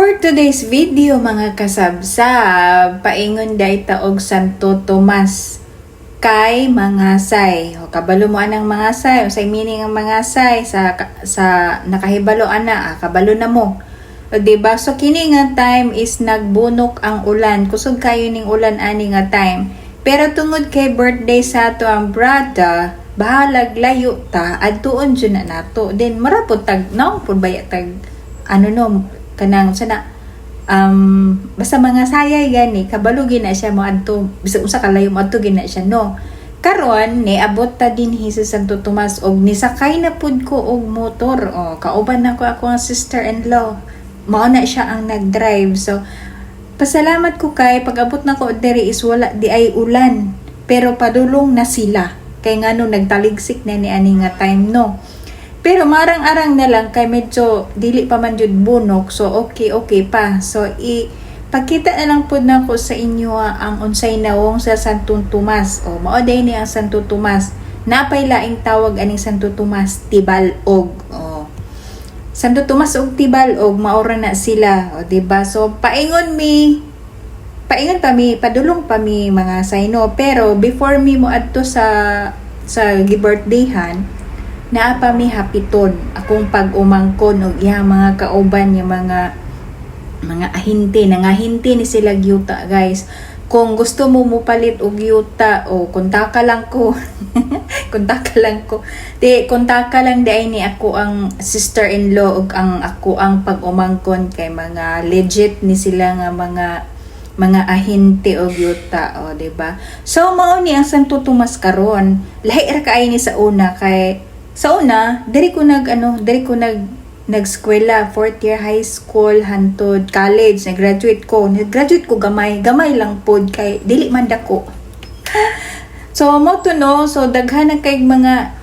For today's video mga kasabsab, paingon day ta og Santo Tomas kay mga say. O kabalo mo anang mga say, usay meaning ang mga say sa nakahibalo ana, kabalo na mo. O diba? So kini nga time is nagbunok ang ulan. Kusog kayo ning ulan ani nga time. Pero tungod kay birthday sa ato ang brada, bahalag layo ta adtuon jud na nato. Then marapod tag no pud baya tag ano no kanang sana basta mga sayay gani kabalugi na siya mo adto bisag usa ka layo mo adto gina siya no karon ni abot ta din sa Santo Tomas og nisakay na pud ko og motor kauban nako ako ang sister-in-law mao na siya ang nag-drive. So pasalamat ko kay pag-abot nako diri is wala di ay ulan pero padulong na sila kay ngano nagtaligsik na ni ani nga time no. Pero marang-arang na lang kay medyo dili pa man jud bunok, so okay pa. So ipakita na lang pud nako sa inyo ang unsay nawong sa Santo Tomas. Mao day ni ang Santo Tomas. Napay laing tawag aning Santo Tomas Tibalog. Santo Tomas og Tibalog maura na sila, diba? So paingon pa mi, padulong pa mi mga sayno. Pero before mi mo adto sa gi-birthdayhan, naa pa mi hapiton akong pag-umangkon og iya mga kauban yung mga ahinte nangahinti ni sila gyuta guys. Kung gusto mo mupalit og yuta o kontaka lang ko kontaka lang dai ni ako ang sister-in-law ug ako ang pag-umangkon kay mga legit ni sila nga mga ahinte og yuta diba? So mao ni ang Santo Tomas karon lahi ra kaay ni sa una kay sa una, diri ko nag-eskwela, 4th year high school, hantod college, nag-graduate ko gamay lang pod kay dili man dako. So mo to no, so daghan na kay mga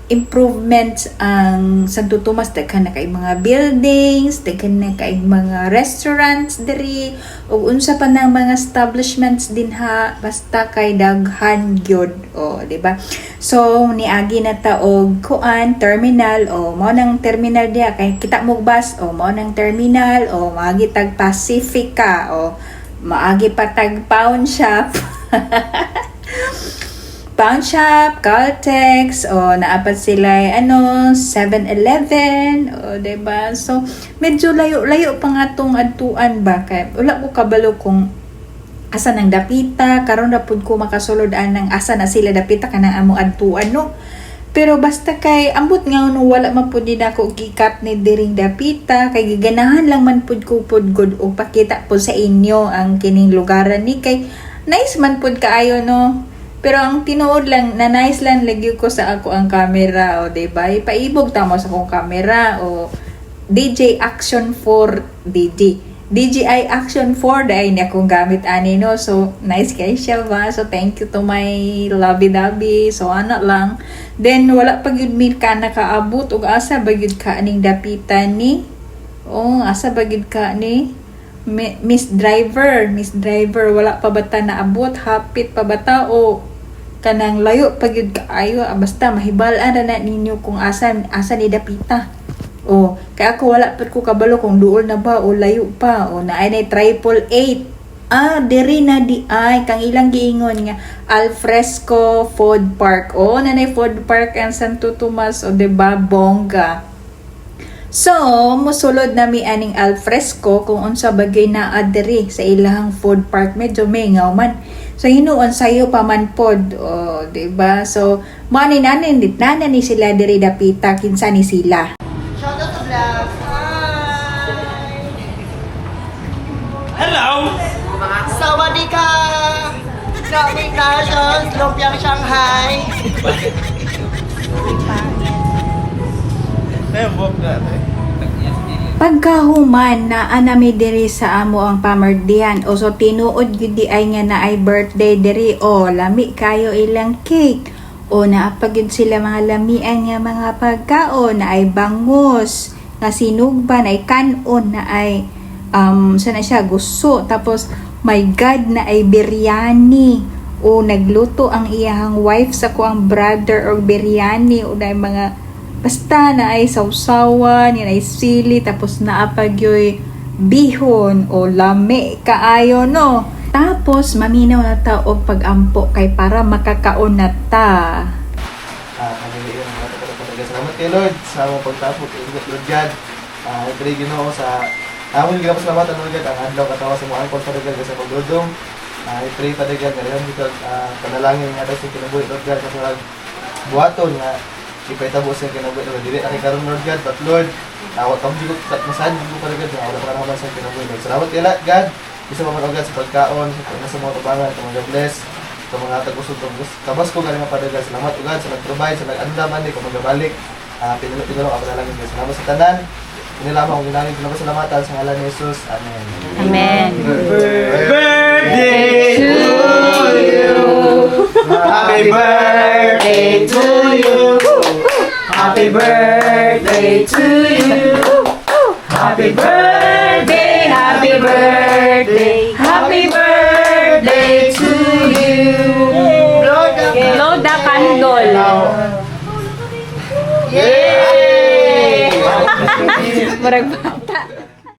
improvements ang Santo Tomas, daghan na kay mga buildings, daghan na kay mga restaurants diri ug unsa pa nang mga establishments din ha, basta kay daghan gyud di ba? So niagi na ta og kuan terminal mao nang terminal diha kay kita mo bus mao nang terminal maagi tag Pacifica maagi pa tag pawn shop Pawn Shop, Caltex, naapat sila 7-Eleven, diba? So, medyo layo pa nga tong adtuan ba? Kaya, wala ko kabalo kung asa nang dapita, karon na pud ko makasulod ang asa na sila dapita kanang among adtuan, no? Pero basta kay, ambot nga no, wala man pud din ako gikat ni diring dapita, kay giganahan lang man pud ko pud good o pakita po sa inyo ang kining lugaran ni kay nice man pud kaayo, no? Pero ang tinuod lang, na nice lang lagi ko sa ako ang camera, diba? Ipaibog tamo sa akong camera, DJI Action 4, DJI Action 4, dahil niya akong gamit ani, no? So, nice kay siya ba? So, thank you to my lovey-dovey. So, ano lang. Then, wala pag yun mir ka nakaabot, o asa ba yun ka aning dapitan ni? Asa ba yun ka ni? Miss Driver, wala pa bata naabot, hapit pa bata kanang layo pagyud kaayo, basta mahibalan na ninyo kung asa ni dapita. Kaya ako wala pa ko kabalo kung duol na ba o layo pa naay na 888. Diri na di ay kang ilang giingon nga Alfresco Food Park. Nanay Food Park ang Santo Tomas diba bongga. So, musulod na mi aning Alfresco kung unsa bagay na adiri sa ilahang food park. Medyo mengaw man. So, hinuon sayo pa man pod. Diba? So, nanin ni sila diri dapita. Kinsa ni sila. Shout out to vlog. Hi! Hello! Sawadika! Daming nations, lumpiang Shanghai. Pagkahuman na anami diri sa amo ang pamerdihan so tinuod gyud di ay nga na ay birthday diri lami kayo ilang cake naapag gyud sila mga lamian nga mga pagkaon na ay bangus nga sinugban ay kanon na ay sana siya gusto tapos my god na ay biryani nagluto ang iyang wife sa ko ang brother or biryani na mga basta na ay sausawan, yan ay sili, tapos naapag yoy bihon o lami kaayo no. Tapos maminaw na ta og pagampo kay para makakaon na ta. Kaniliyon mga tagapagpatagal. Salamat kay Lord sa among pagtapos kay Lord God. I pray Ginoo sa among ginapasalamatan Lord God ang adlaw katawa sa mga angkol padagal sa pagdudong. I pray padagal ngayon dito panalangin nga daw sa kinabuhi Lord God sa buhaton nga ipahitabo sa kinabuhi Lord. Dili ani karon Lord God, but Lord awat kami jud kat masan jud padagal sa wala para sa kinabuhi Lord. Salamat kay God. Isa pa man sa pagkaon sa mga tabangan sa mga bless sa mga tag-usod kabas ko galing padagal. Salamat ugad sa nag-provide sa nag-andaman ni kung magabalik. Pinulong ako na lang guys. Salamat sa tanan. Inilamang kung ginamit ko na pasalamatan sa ngalan ni Jesus. Amen. Amen. Birthday to you. Happy birthday to you. Happy birthday to you. Happy birthday, happy birthday, happy birthday to you. Blow the candle. Yay! Murag